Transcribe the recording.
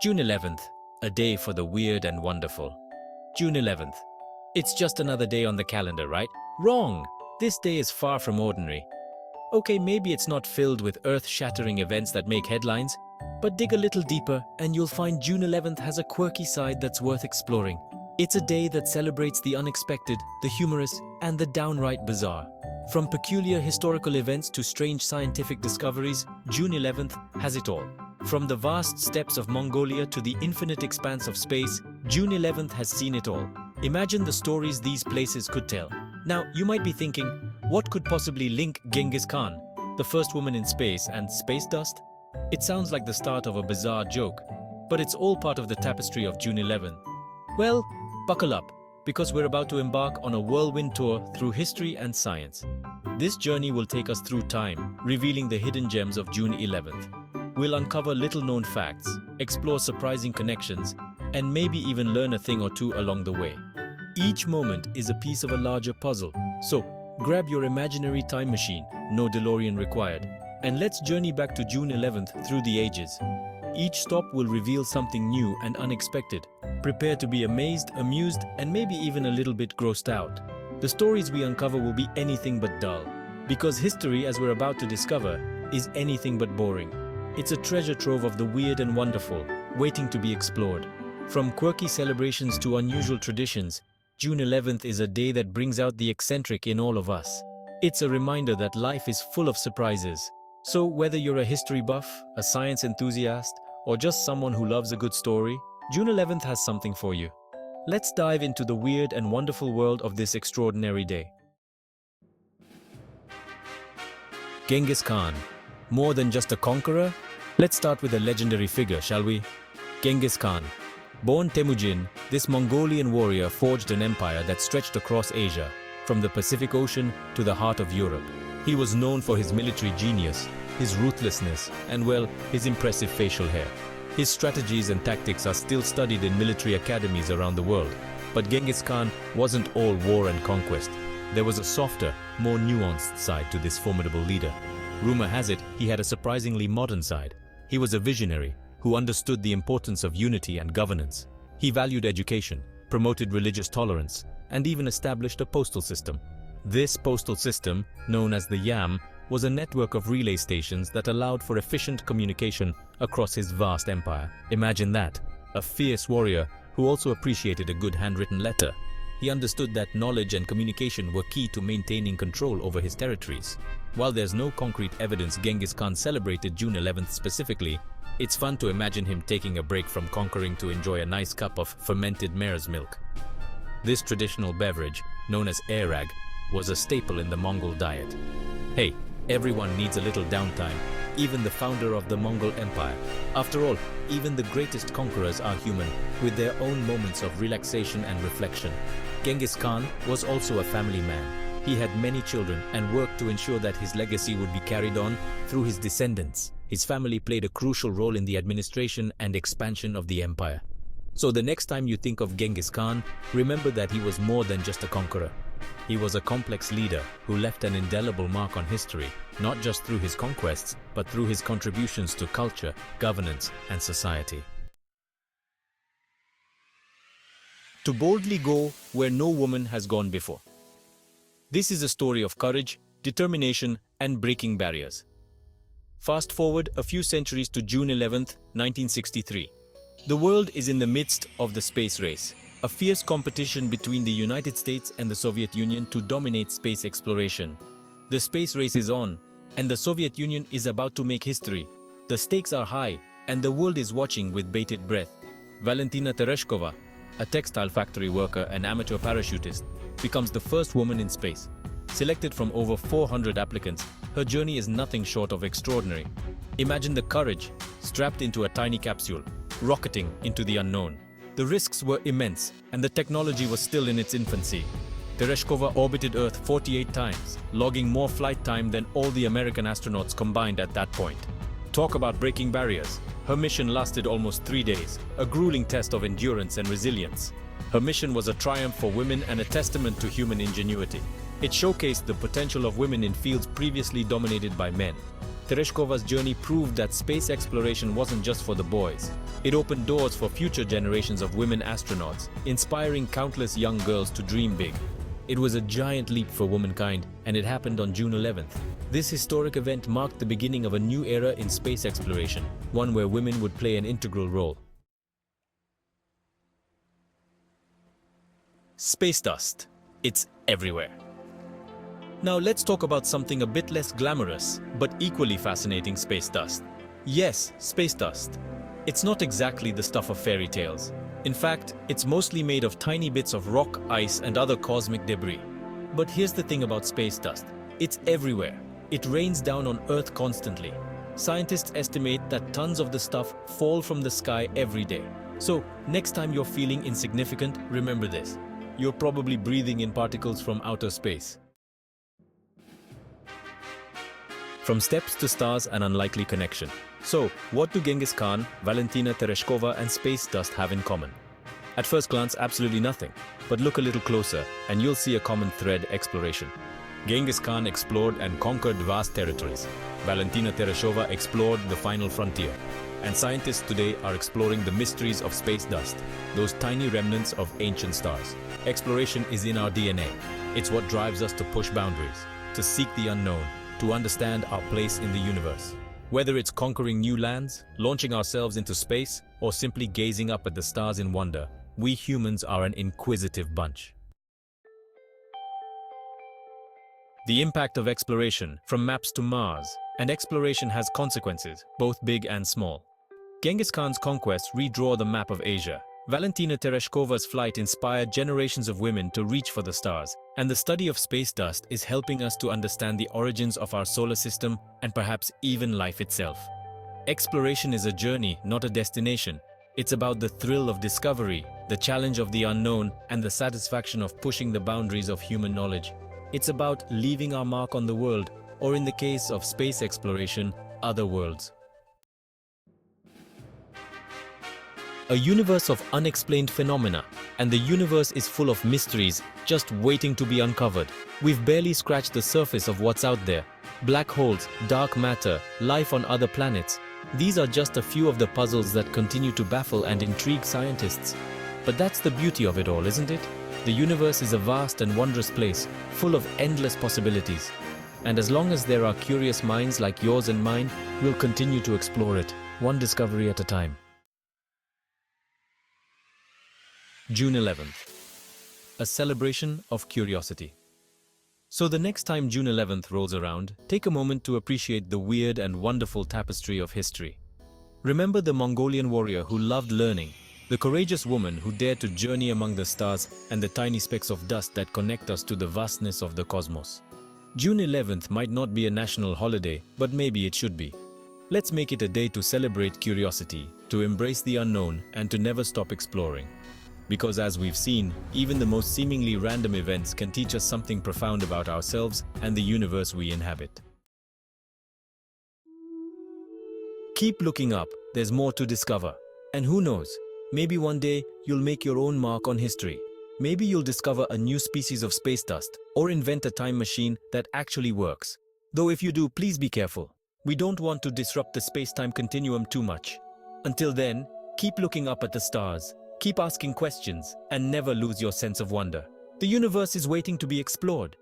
June 11th, a day for the weird and wonderful. June 11th. It's just another day on the calendar, right? Wrong! This day is far from ordinary. Okay, maybe it's not filled with earth-shattering events that make headlines, but dig a little deeper and you'll find June 11th has a quirky side that's worth exploring. It's a day that celebrates the unexpected, the humorous, and the downright bizarre. From peculiar historical events to strange scientific discoveries, June 11th has it all. From the vast steppes of Mongolia to the infinite expanse of space, June 11th has seen it all. Imagine the stories these places could tell. Now, you might be thinking, what could possibly link Genghis Khan, the first woman in space, and space dust? It sounds like the start of a bizarre joke, but it's all part of the tapestry of June 11. Well, buckle up, because we're about to embark on a whirlwind tour through history and science. This journey will take us through time, revealing the hidden gems of June 11th. We'll uncover little-known facts, explore surprising connections, and maybe even learn a thing or two along the way. Each moment is a piece of a larger puzzle, so grab your imaginary time machine, no DeLorean required, and let's journey back to June 11th through the ages. Each stop will reveal something new and unexpected. Prepare to be amazed, amused, and maybe even a little bit grossed out. The stories we uncover will be anything but dull, because history, as we're about to discover, is anything but boring. It's a treasure trove of the weird and wonderful, waiting to be explored. From quirky celebrations to unusual traditions, June 11th is a day that brings out the eccentric in all of us. It's a reminder that life is full of surprises. So whether you're a history buff, a science enthusiast, or just someone who loves a good story, June 11th has something for you. Let's dive into the weird and wonderful world of this extraordinary day. Genghis Khan. More than just a conqueror? Let's start with a legendary figure, shall we? Genghis Khan. Born Temujin, this Mongolian warrior forged an empire that stretched across Asia, from the Pacific Ocean to the heart of Europe. He was known for his military genius, his ruthlessness, and well, his impressive facial hair. His strategies and tactics are still studied in military academies around the world. But Genghis Khan wasn't all war and conquest. There was a softer, more nuanced side to this formidable leader. Rumor has it he had a surprisingly modern side. He was a visionary who understood the importance of unity and governance. He valued education, promoted religious tolerance, and even established a postal system. This postal system, known as the Yam, was a network of relay stations that allowed for efficient communication across his vast empire. Imagine that, a fierce warrior who also appreciated a good handwritten letter. He understood that knowledge and communication were key to maintaining control over his territories. While there's no concrete evidence Genghis Khan celebrated June 11th specifically, it's fun to imagine him taking a break from conquering to enjoy a nice cup of fermented mare's milk. This traditional beverage, known as airag, was a staple in the Mongol diet. Hey, everyone needs a little downtime, even the founder of the Mongol Empire. After all, even the greatest conquerors are human, with their own moments of relaxation and reflection. Genghis Khan was also a family man. He had many children and worked to ensure that his legacy would be carried on through his descendants. His family played a crucial role in the administration and expansion of the empire. So the next time you think of Genghis Khan, remember that he was more than just a conqueror. He was a complex leader who left an indelible mark on history, not just through his conquests, but through his contributions to culture, governance, and society. To boldly go where no woman has gone before. This is a story of courage, determination, and breaking barriers. Fast forward a few centuries to June 11th, 1963. The world is in the midst of the space race, a fierce competition between the United States and the Soviet Union to dominate space exploration. The space race is on, and the Soviet Union is about to make history. The stakes are high, and the world is watching with bated breath. Valentina Tereshkova, a textile factory worker and amateur parachutist, becomes the first woman in space. Selected from over 400 applicants, her journey is nothing short of extraordinary. Imagine the courage, strapped into a tiny capsule, rocketing into the unknown. The risks were immense, and the technology was still in its infancy. Tereshkova orbited Earth 48 times, logging more flight time than all the American astronauts combined at that point. Talk about breaking barriers. Her mission lasted almost 3 days, a grueling test of endurance and resilience. Her mission was a triumph for women and a testament to human ingenuity. It showcased the potential of women in fields previously dominated by men. Tereshkova's journey proved that space exploration wasn't just for the boys. It opened doors for future generations of women astronauts, inspiring countless young girls to dream big. It was a giant leap for womankind, and it happened on June 11th. This historic event marked the beginning of a new era in space exploration, one where women would play an integral role. Space dust. It's everywhere. Now let's talk about something a bit less glamorous, but equally fascinating: space dust. Yes, space dust. It's not exactly the stuff of fairy tales. In fact, it's mostly made of tiny bits of rock, ice, and other cosmic debris. But here's the thing about space dust. It's everywhere. It rains down on Earth constantly. Scientists estimate that tons of the stuff fall from the sky every day. So, next time you're feeling insignificant, remember this. You're probably breathing in particles from outer space. From steps to stars, an unlikely connection. So, what do Genghis Khan, Valentina Tereshkova, and space dust have in common? At first glance, absolutely nothing. But look a little closer, and you'll see a common thread: exploration. Genghis Khan explored and conquered vast territories. Valentina Tereshkova explored the final frontier. And scientists today are exploring the mysteries of space dust, those tiny remnants of ancient stars. Exploration is in our DNA. It's what drives us to push boundaries, to seek the unknown, to understand our place in the universe. Whether it's conquering new lands, launching ourselves into space, or simply gazing up at the stars in wonder, we humans are an inquisitive bunch. The impact of exploration, from maps to Mars, and exploration has consequences, both big and small. Genghis Khan's conquests redraw the map of Asia. Valentina Tereshkova's flight inspired generations of women to reach for the stars, and the study of space dust is helping us to understand the origins of our solar system and perhaps even life itself. Exploration is a journey, not a destination. It's about the thrill of discovery, the challenge of the unknown, and the satisfaction of pushing the boundaries of human knowledge. It's about leaving our mark on the world, or in the case of space exploration, other worlds. A universe of unexplained phenomena, and the universe is full of mysteries just waiting to be uncovered. We've barely scratched the surface of what's out there. Black holes, dark matter, life on other planets. These are just a few of the puzzles that continue to baffle and intrigue scientists. But that's the beauty of it all, isn't it? The universe is a vast and wondrous place, full of endless possibilities. And as long as there are curious minds like yours and mine, we'll continue to explore it, one discovery at a time. June 11th. A celebration of curiosity. So the next time June 11th rolls around, take a moment to appreciate the weird and wonderful tapestry of history. Remember the Mongolian warrior who loved learning, the courageous woman who dared to journey among the stars, and the tiny specks of dust that connect us to the vastness of the cosmos. June 11th might not be a national holiday, but maybe it should be. Let's make it a day to celebrate curiosity, to embrace the unknown, and to never stop exploring. Because as we've seen, even the most seemingly random events can teach us something profound about ourselves and the universe we inhabit. Keep looking up, there's more to discover. And who knows, maybe one day you'll make your own mark on history. Maybe you'll discover a new species of space dust, or invent a time machine that actually works. Though if you do, please be careful. We don't want to disrupt the space-time continuum too much. Until then, keep looking up at the stars. Keep asking questions, and never lose your sense of wonder. The universe is waiting to be explored.